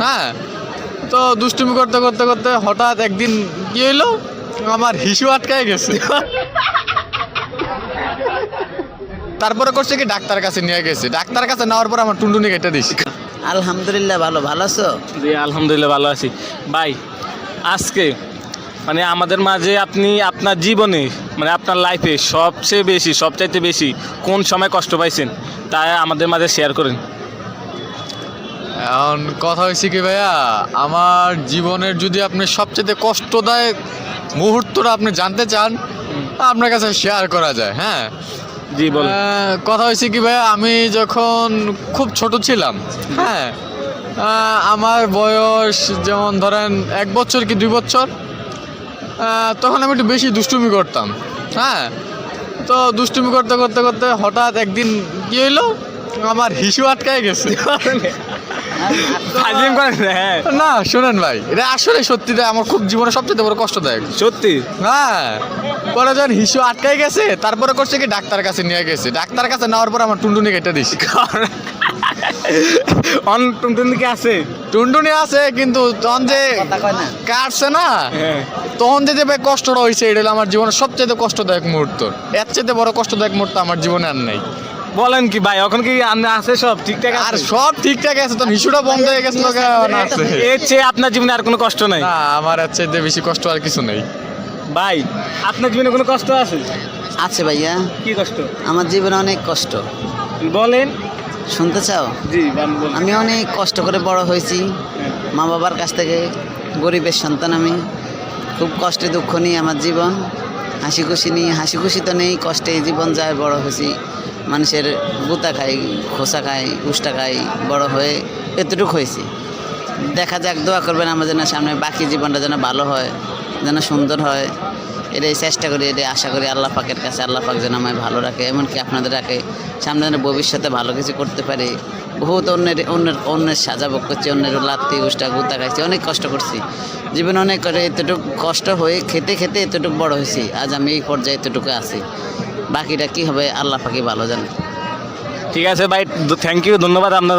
হ্যাঁ। তো দুষ্টুমি করতে করতে করতে হঠাৎ একদিন কি হইলো, আমার হিসু আটকায় গেছে। তারপরে করছে কি, ডাক্তার কাছে নিয়ে গেছে। ডাক্তার কাছে নেওয়ার পর আমার টুনটুনি কেটে দিছি। আলহামদুলিল্লাহ ভালো আছো? জি আলহামদুলিল্লাহ ভালো আছি। ভাই আজকে মানে আমাদের মাঝে আপনি আপনার জীবনে মানে আপনার লাইফে সবচাইতে বেশি কোন সময় কষ্ট পাইছেন তা আমাদের মাঝে শেয়ার করেন। এখন কথা হয়েছে কি ভাইয়া, আমার জীবনের যদি আপনি সবচেয়ে কষ্টদায়ক মুহূর্তটা আপনি জানতে চান, আপনার কাছে শেয়ার করা যায়। হ্যাঁ, জি বলেন। কথা হয়েছে কি ভাইয়া, আমি যখন খুব ছোট ছিলাম, হ্যাঁ, আমার বয়স যেমন ধরেন 1 বছর কি 2 বছর, তখন আমি একটু বেশি দুষ্টুমি করতাম। হ্যাঁ, তো দুষ্টুমি করতে করতে করতে হঠাৎ একদিন কি হইলো, আমার হিসু আটকায় গেছে। ফাজিল করেন না, হ্যাঁ না শোনেন ভাই, এটা আসলে সত্যি আমার খুব জীবনে সবচেয়ে বড় কষ্টদায়ক। সত্যি। হ্যাঁ, পরে যখন হিসু আটকাই গেছে, তারপরে করছে কি, ডাক্তার কাছে নিয়ে গেছে। ডাক্তার কাছে নেওয়ার পর আমার টুনটুনি কেটে দিছি। টুনটুনি কি আছে? টুনটুনি আছে, কিন্তু তখন যে কথা কয় না। কাটছে না, হ্যাঁ তখন যে ভাই কষ্টটা হয়েছে, এটা হলো আমার জীবনের সবচেয়ে কষ্টদায়ক মুহূর্ত। এর চাইতে বড় কষ্টদায়ক মুহূর্ত আমার জীবনে আর নাই। বলেন কি ভাই, এখন কি আছে সব ঠিকঠাক আর আছে? সব ঠিকঠাক আছে, তো হিসুটা বন্ধ হয়ে গেছে না আছে। এর চেয়ে আপনার জীবনে আর কোনো কষ্ট নাই? না, আমার এর চাইতে বেশি কষ্ট আর কিছু নেই। ভাই আপনার জীবনে কোনো কষ্ট আছে? আছে ভাইয়া, কি কষ্ট আমার জীবনে অনেক কষ্ট। বলেন। শুনতে চাও? জি বলেন। আমি অনেক কষ্ট করে বড় হয়েছি মা বাবার কাছ থেকে। গরিবের সন্তান আমি। খুব কষ্টে দুঃখ নিয়ে আমার জীবন, হাসি খুশি নিয়ে, হাসি খুশি তো নেই, কষ্টে জীবন যায়। বড় হয়েছি, মানুষের গুতা খাই, খোসা খাই, উষ্টা খাই, বড় হয়ে এতটুকু হয়েছি। দেখা যাক, দোয়া করবেন আমার যেন সামনে বাকি জীবনটা যেন ভালো হয়, যেন সুন্দর হয়। এটাই চেষ্টা করি, এটাই আশা করি আল্লাহ পাকের কাছে। আল্লাহ পাক যেন আমায় ভালো রাখে, এমনকি আপনাদের রাখে, সামনে যেন ভবিষ্যতে ভালো কিছু করতে পারি। বহুত অন্যের সাজা ভোগ করছি, অন্যের লাত্তি উষ্টা গুতা খাইছি, অনেক কষ্ট করছি জীবনে, অনেক করে এতটুকু কষ্ট হয়ে খেতে খেতে এতটুকু বড় হয়েছি। আজ আমি এই পর্যায়ে এতটুকু আছি, বাকিটা কী হবে আল্লাহ পাকই ভালো জানে। ঠিক আছে ভাই, থ্যাংক ইউ, ধন্যবাদ আপনার।